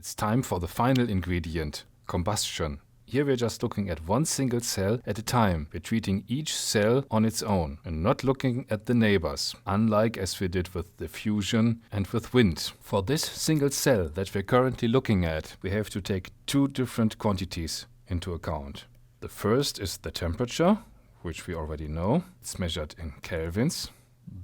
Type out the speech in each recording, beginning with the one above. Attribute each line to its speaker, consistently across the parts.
Speaker 1: It's time for the final ingredient, combustion. Here we're just looking at one single cell at a time. We're treating each cell on its own and not looking at the neighbors, unlike as we did with diffusion and with wind. For this single cell that we're currently looking at, we have to take two different quantities into account. The first is the temperature, which we already know. It's measured in kelvins.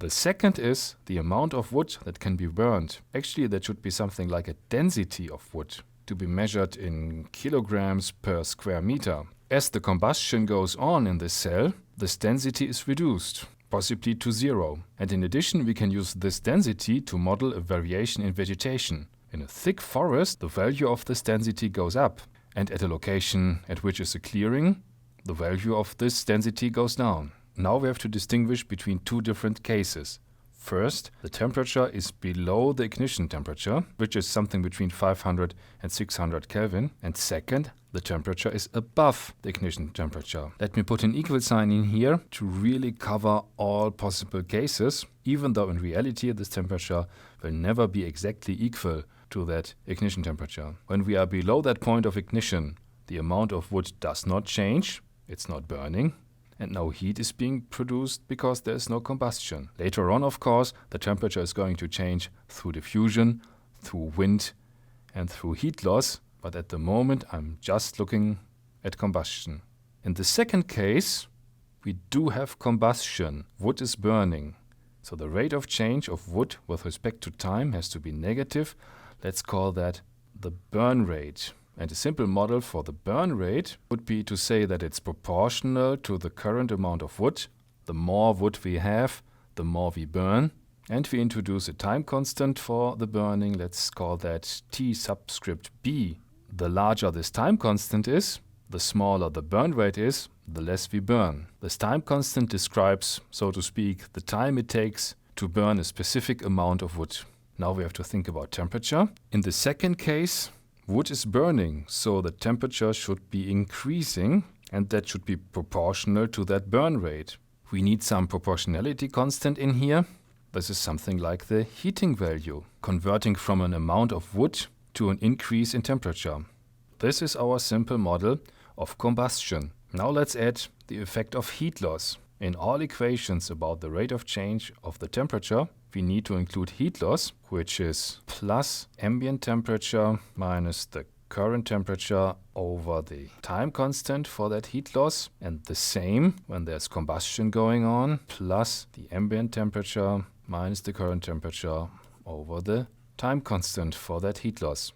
Speaker 1: The second is the amount of wood that can be burned. Actually, that should be something like a density of wood, to be measured in kilograms per square meter. As the combustion goes on in this cell, this density is reduced, possibly to zero. And in addition, we can use this density to model a variation in vegetation. In a thick forest, the value of this density goes up. And at a location at which is a clearing, the value of this density goes down. Now we have to distinguish between two different cases. First, the temperature is below the ignition temperature, which is something between 500 and 600 Kelvin. And second, the temperature is above the ignition temperature. Let me put an equal sign in here to really cover all possible cases, even though in reality this temperature will never be exactly equal to that ignition temperature. When we are below that point of ignition, the amount of wood does not change, it's not burning, and no heat is being produced because there is no combustion. Later on, of course, the temperature is going to change through diffusion, through wind, and through heat loss, but at the moment I'm just looking at combustion. In the second case, we do have combustion. Wood is burning. So the rate of change of wood with respect to time has to be negative. Let's call that the burn rate. And a simple model for the burn rate would be to say that it's proportional to the current amount of wood. The more wood we have, the more we burn. And we introduce a time constant for the burning. Let's call that T subscript B. The larger this time constant is, the smaller the burn rate is, the less we burn. This time constant describes, so to speak, the time it takes to burn a specific amount of wood. Now we have to think about temperature. In the second case, wood is burning, so the temperature should be increasing, and that should be proportional to that burn rate. We need some proportionality constant in here. This is something like the heating value, converting from an amount of wood to an increase in temperature. This is our simple model of combustion. Now let's add the effect of heat loss. In all equations about the rate of change of the temperature, we need to include heat loss, which is plus ambient temperature minus the current temperature over the time constant for that heat loss. And the same when there's combustion going on, plus the ambient temperature minus the current temperature over the time constant for that heat loss.